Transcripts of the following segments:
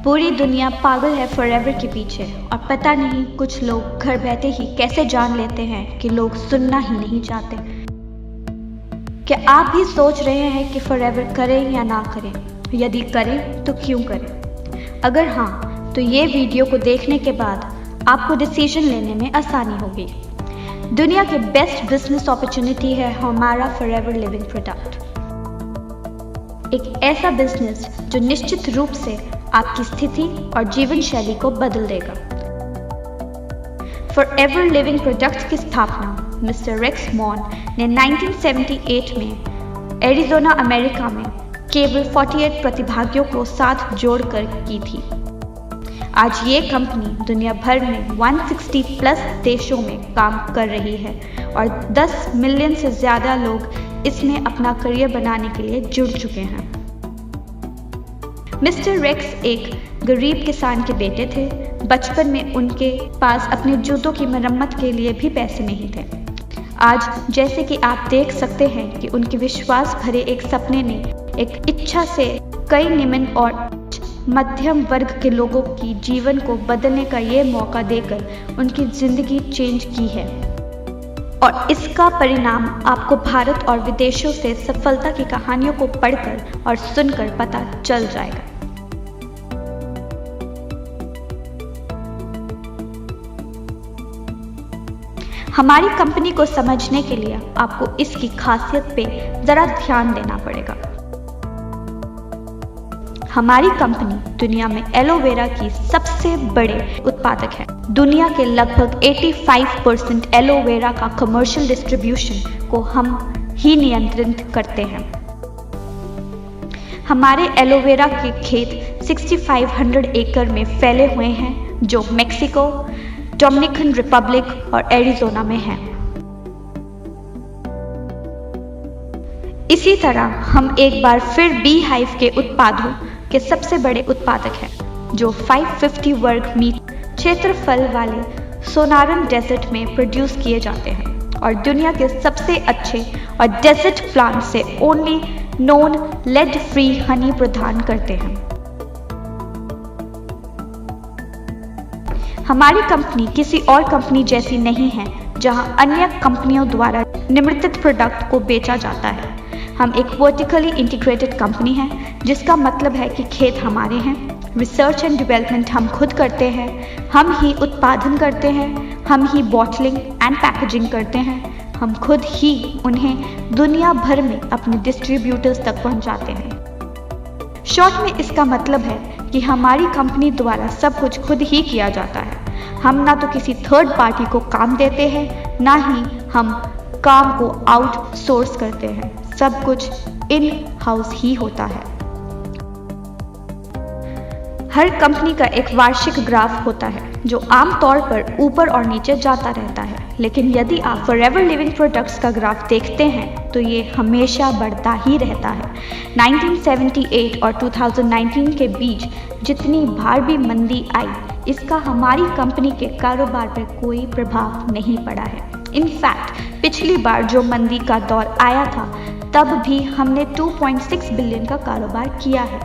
पूरी दुनिया पागल है फॉरएवर के पीछे और पता नहीं कुछ लोग घर बैठे ही कैसे जान लेते हैं कि लोग सुनना ही नहीं चाहते। क्या आप भी सोच रहे हैं कि फॉरएवर करें या ना करें? यदि करें तो क्यों करें? अगर हाँ, तो ये वीडियो को देखने के बाद आपको डिसीजन लेने में आसानी होगी। दुनिया के बेस्ट बिजनेस अपॉर्चुनिटी है हमारा फॉरएवर लिविंग प्रोडक्ट। एक ऐसा बिजनेस जो निश्चित रूप से आपकी स्थिति और जीवन शैली को बदल देगा। फॉरएवर लिविंग प्रोडक्ट्स की स्थापना मिस्टर रेक्स मॉन ने 1978 में एरिज़ोना अमेरिका में केवल 48 प्रतिभागियों को साथ जोड़कर की थी। आज ये कंपनी दुनिया भर में 160 प्लस देशों में काम कर रही है और 10 मिलियन से ज़्यादा लोग इसमें अपना करियर बनाने के लिए जुड़ चुके हैं। मिस्टर रेक्स एक गरीब किसान के बेटे थे। बचपन में उनके पास अपने जूतों की मरम्मत के लिए भी पैसे नहीं थे। आज जैसे कि आप देख सकते हैं कि उनके विश्वास भरे एक सपने ने एक इच्छा से कई निम्न और मध्यम वर्ग के लोगों की जीवन को बदलने का ये मौका देकर उनकी जिंदगी चेंज की है और इसका परिणाम आपको भारत और विदेशों से सफलता की कहानियों को पढ़कर और सुनकर पता चल जाएगा। हमारी कंपनी को समझने के लिए आपको इसकी खासियत पे जरा ध्यान देना पड़ेगा। हमारी कंपनी दुनिया में एलोवेरा की सबसे बड़े उत्पादक है। दुनिया के लगभग 85% एलोवेरा का कमर्शियल डिस्ट्रीब्यूशन को हम ही नियंत्रित करते हैं। हमारे एलोवेरा के खेत 6500 एकड़ में फैले हुए हैं जो मेक्सिको, डोमिनिकन रिपब्लिक और एरिज़ोना में हैं। इसी तरह हम एक बार फिर बी हाइव के उत्पादों के सबसे बड़े उत्पादक हैं जो 550 वर्ग मीटर क्षेत्रफल वाले सोनारन डेजर्ट में प्रोड्यूस किए जाते हैं और दुनिया के सबसे अच्छे और डेजर्ट प्लांट से only non lead free honey प्रदान करते हैं। हमारी कंपनी किसी और कंपनी जैसी नहीं है जहां अन्य कंपनियों द्वारा निर्मित प्रोडक्ट को बेचा जाता है। हम एक वर्टिकली इंटीग्रेटेड कंपनी है जिसका मतलब है कि खेत हमारे हैं, रिसर्च एंड डेवलपमेंट हम खुद करते हैं, हम ही उत्पादन करते हैं, हम ही बॉटलिंग एंड पैकेजिंग करते हैं, हम खुद ही उन्हें दुनिया भर में अपने डिस्ट्रीब्यूटर्स तक पहुंचाते हैं। शॉर्ट में इसका मतलब है कि हमारी कंपनी द्वारा सब कुछ खुद ही किया जाता है। हम ना तो किसी थर्ड पार्टी को काम देते हैं, ना ही हम काम को आउटसोर्स करते हैं। सब कुछ इन हाउस ही होता है। हर कंपनी का एक वार्षिक ग्राफ होता है जो आमतौर पर ऊपर और नीचे जाता रहता है, लेकिन यदि आप फॉरएवर लिविंग प्रोडक्ट्स का ग्राफ देखते हैं तो ये हमेशा बढ़ता ही रहता है। 1978 और 2019 के बीच जितनी बार भी मंदी आई, इसका हमारी कंपनी के कारोबार पर कोई प्रभाव नहीं पड़ा है। इनफैक्ट पिछली बार जो मंदी का दौर आया था तब भी हमने 2.6 बिलियन का कारोबार किया है।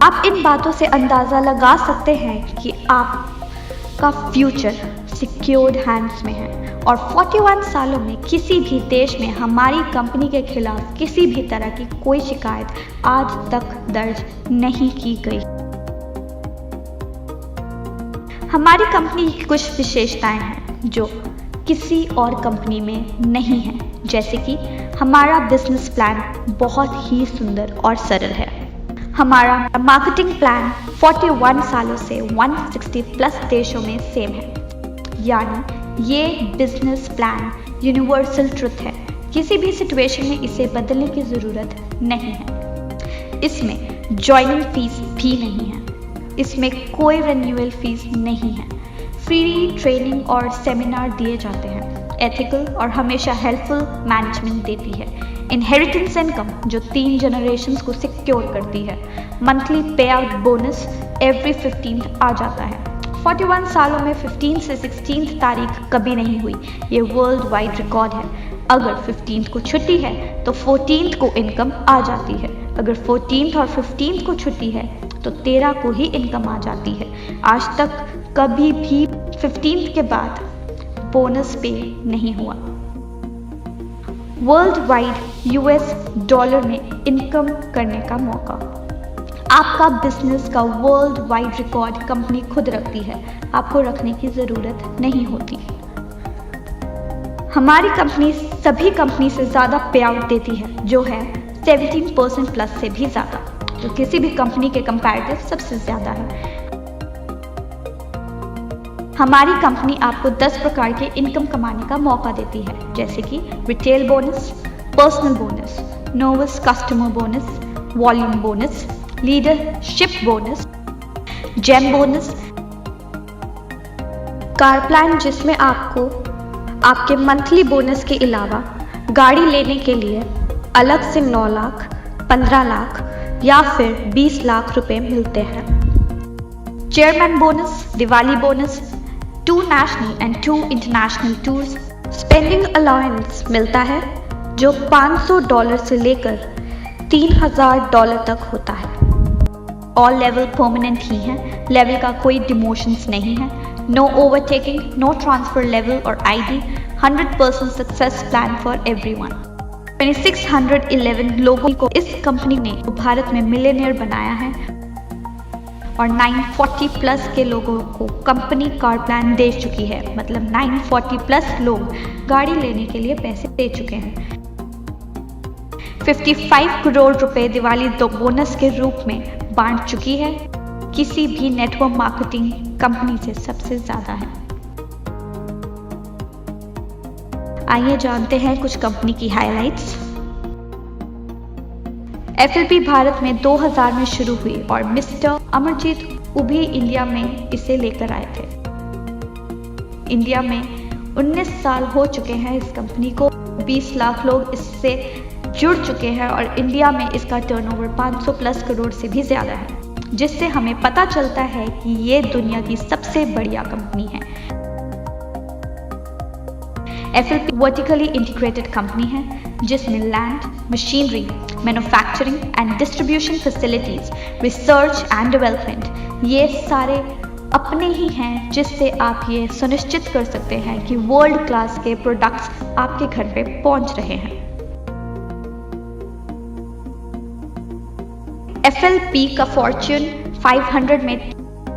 आप इन बातों से अंदाज़ा लगा सकते हैं कि आपका फ्यूचर सिक्योर्ड हैंड्स में है और 41 सालों में किसी भी देश में हमारी कंपनी के खिलाफ किसी भी तरह की कोई शिकायत आज तक दर्ज नहीं की गई। हमारी कंपनी की कुछ विशेषताएं हैं जो किसी और कंपनी में नहीं है, जैसे कि हमारा बिजनेस प्लान बहुत ही सुंदर और सरल है। हमारा मार्केटिंग प्लान 41 सालों से 160 प्लस देशों में सेम है, यानी ये बिजनेस प्लान यूनिवर्सल ट्रुथ है। किसी भी सिचुएशन में इसे बदलने की ज़रूरत नहीं है। इसमें ज्वाइनिंग फीस भी नहीं है, इसमें कोई रिन्यूअल फीस नहीं है। फ्री ट्रेनिंग और सेमिनार दिए जाते हैं। एथिकल और हमेशा हेल्पफुल मैनेजमेंट देती है। इनहेरिटेंस इनकम जो 3 जनरेशन्स को सिक्योर करती है। मंथली पे आउट बोनस एवरी 15th आ जाता है। 41 सालों में 15 से 16 तारीख कभी नहीं हुई, ये वर्ल्ड वाइड रिकॉर्ड है। अगर 15th को छुट्टी है तो 14th को इनकम आ जाती है। अगर 14th और 15th को छुट्टी है तो 13 को ही इनकम आ जाती है। आज तक कभी भी 15th के बाद बोनस पे नहीं हुआ। वर्ल्ड वाइड US डॉलर में इनकम करने का मौका। आपका बिजनेस का वर्ल्ड वाइड रिकॉर्ड कंपनी खुद रखती है, आपको रखने की ज़रूरत नहीं होती। हमारी कंपनी सभी कंपनी से ज़्यादा पे आउट देती है, जो है 17% प्लस से भी ज़्यादा, तो किसी भी कंपनी के कंपैरेटिव सबसे ज़्यादा है। हमारी कंपनी आपको 10 प्रकार के इनकम कमाने का मौका देती है, जैसे कि retail bonus, personal bonus, novice customer bonus, volume bonus, leadership bonus, gem bonus, car plan जिसमें आपको आपके मंथली बोनस के अलावा गाड़ी लेने के लिए अलग से 9 लाख, 15 लाख या फिर 20 लाख रुपए मिलते हैं। Chairman bonus, Diwali bonus, 2 national and 2 international tours, spending allowance मिलता है जो $500 से लेकर $3000 तक होता है। ऑल लेवल परमानेंट ही है, लेवल का कोई डिमोशंस नहीं है, no overtaking, no transfer level और ID, 100% success plan for everyone. 2611 लोगों को इस कंपनी ने भारत में मिलियनेयर बनाया है और 940 प्लस के लोगों को कंपनी कार प्लान दे चुकी है, मतलब 940 प्लस लोग गाड़ी लेने के लिए पैसे दे चुके हैं। 55 करोड़ रुपए दिवाली बोनस के रूप में बांट चुकी है, किसी भी नेटवर्क मार्केटिंग कंपनी से सबसे ज्यादा है। आइए जानते हैं कुछ कंपनी की हाइलाइट्स। FLP भारत में 2000 में शुरू हुई और मिस्टर अमरजीत उभी इंडिया में इसे लेकर आए थे। इंडिया में 19 साल हो चुके हैं इस कंपनी को, 20 लाख लोग इससे जुड़ चुके हैं और इंडिया में इसका टर्नओवर 500 प्लस करोड़ से भी ज़्यादा है, जिससे हमें पता चलता है कि ये दुनिया की सबसे बढ़िया कंपनी है। FLP वर्टिकली इंटीग्रेटेड कंपनी है जिसमें land, machinery, manufacturing and distribution facilities, research and development ये सारे अपने ही हैं, जिससे आप ये सुनिश्चित कर सकते हैं कि वर्ल्ड क्लास के प्रोडक्ट्स आपके घर पे पहुंच रहे हैं। FLP का फॉर्च्यून 500 में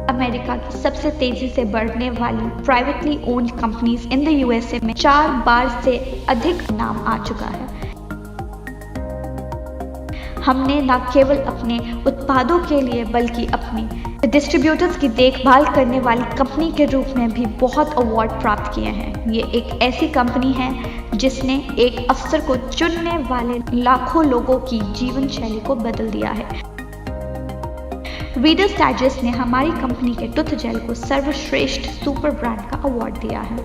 अमेरिका की सबसे तेजी से बढ़ने वाली privately owned companies in the USA में 4 बार से अधिक नाम आ चुका है। हमने न केवल अपने उत्पादों के लिए बल्कि अपने डिस्ट्रीब्यूटर्स की देखभाल करने वाली कंपनी के रूप में भी बहुत अवार्ड प्राप्त किए हैं। ये एक ऐसी कंपनी है जिसने एक अफसर को चुनने वाले लाखों लोगों की जीवन शैली को बदल दिया है। रीडर्स डाइजेस्ट ने हमारी कंपनी के टूथ जेल को सर्वश्रेष्ठ सुपर ब्रांड का अवार्ड दिया है।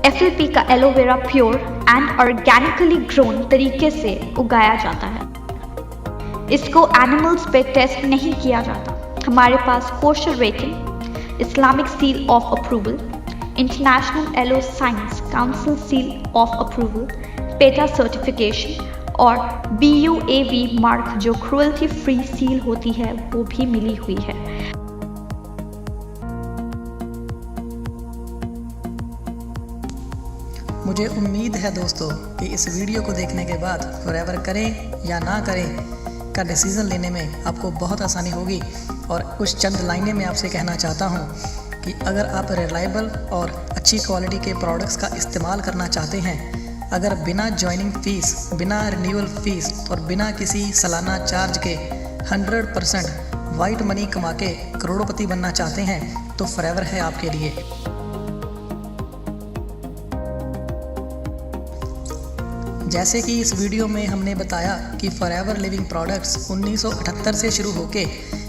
FLP का aloe vera pure and organically grown तरीके से उगाया जाता है। इसको एनिमल्स पे टेस्ट नहीं किया जाता। हमारे पास kosher rating, Islamic seal of approval, international aloe science council seal of approval, PETA certification और BUAV मार्क जो क्रुएल्टी फ्री सील होती है वो भी मिली हुई है। मुझे उम्मीद है दोस्तों कि इस वीडियो को देखने के बाद फॉरएवर करें या ना करें का डिसीज़न लेने में आपको बहुत आसानी होगी। और कुछ चंद लाइनें मैं आपसे कहना चाहता हूँ कि अगर आप रिलायबल और अच्छी क्वालिटी के प्रोडक्ट्स का इस्तेमाल करना चाहते हैं, अगर बिना ज्वाइनिंग फ़ीस, बिना रिन्यूअल फ़ीस और बिना किसी सालाना चार्ज के 100% वाइट मनी कमा के करोड़पति बनना चाहते हैं तो फॉरएवर है आपके लिए। जैसे कि इस वीडियो में हमने बताया कि फॉरएवर लिविंग प्रोडक्ट्स 1978 से शुरू होके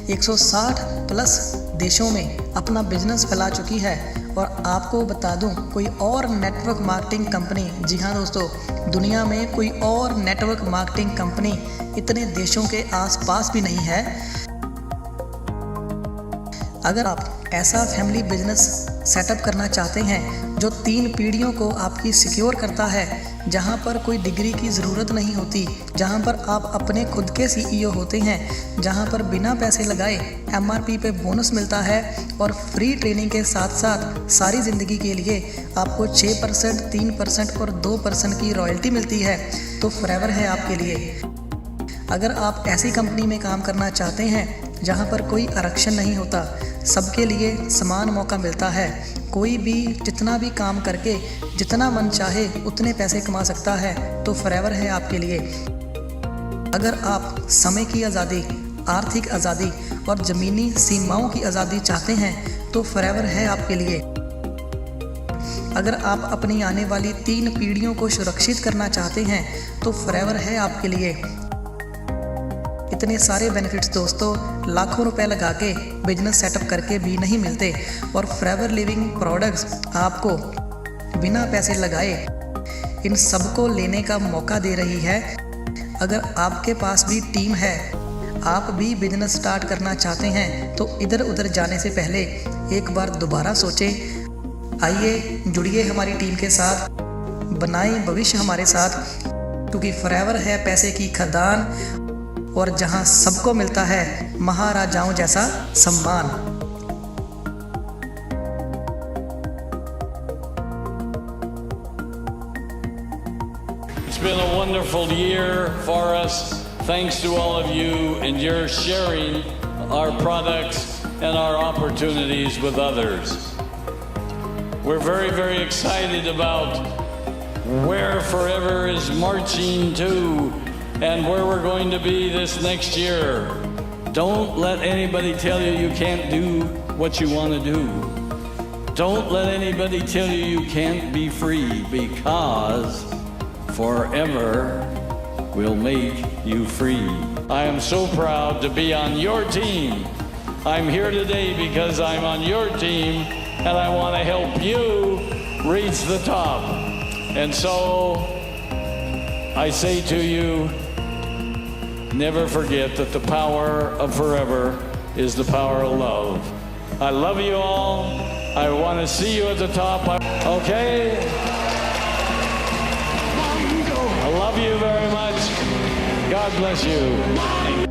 160 प्लस देशों में अपना बिजनेस फैला चुकी है। और आपको बता दूं, कोई और नेटवर्क मार्केटिंग कंपनी, जी हाँ दोस्तों, दुनिया में कोई और नेटवर्क मार्केटिंग कंपनी इतने देशों के आसपास भी नहीं है। अगर आप ऐसा फैमिली बिजनेस सेटअप करना चाहते हैं जो 3 पीढ़ियों को आपकी सिक्योर करता है, जहां पर कोई डिग्री की ज़रूरत नहीं होती, जहां पर आप अपने खुद के CEO होते हैं, जहां पर बिना पैसे लगाए MRP पे बोनस मिलता है और फ्री ट्रेनिंग के साथ साथ सारी ज़िंदगी के लिए आपको 6%, 3% और 2% की रॉयल्टी मिलती है, तो फॉरएवर है आपके लिए। अगर आप ऐसी कंपनी में काम करना चाहते हैं जहां पर कोई आरक्षण नहीं होता, सबके लिए समान मौका मिलता है, कोई भी जितना भी काम करके जितना मन चाहे उतने पैसे कमा सकता है, तो फॉरएवर है आपके लिए। अगर आप समय की आज़ादी, आर्थिक आज़ादी और ज़मीनी सीमाओं की आज़ादी चाहते हैं तो फॉरएवर है आपके लिए। अगर आप अपनी आने वाली 3 पीढ़ियों को सुरक्षित करना चाहते हैं तो फॉरएवर है आपके लिए। इतने सारे बेनिफिट्स दोस्तों लाखों रुपए लगा के बिजनेस सेटअप करके भी नहीं मिलते, और फॉरएवर लिविंग प्रोडक्ट्स आपको बिना पैसे लगाए इन सबको लेने का मौका दे रही है। अगर आपके पास भी टीम है, आप भी बिजनेस स्टार्ट करना चाहते हैं, तो इधर उधर जाने से पहले एक बार दोबारा सोचें। आइए जुड़िए हमारी टीम के साथ, बनाएं भविष्य हमारे साथ, क्योंकि फॉरएवर है पैसे की खदान और जहां सबको मिलता है महाराजाओं जैसा सम्मान। It's been a wonderful year for us. Thanks to all of you and your sharing our products and our opportunities with others. We're very, very excited about where Forever is marching to and where we're going to be this next year. Don't let anybody tell you you can't do what you want to do. Don't let anybody tell you you can't be free, because Forever will make you free. I am so proud to be on your team. I'm here today because I'm on your team and I want to help you reach the top. And so I say to you, never forget that the power of Forever is the power of love. I love you all. I want to see you at the top. Okay? I love you very much. God bless you.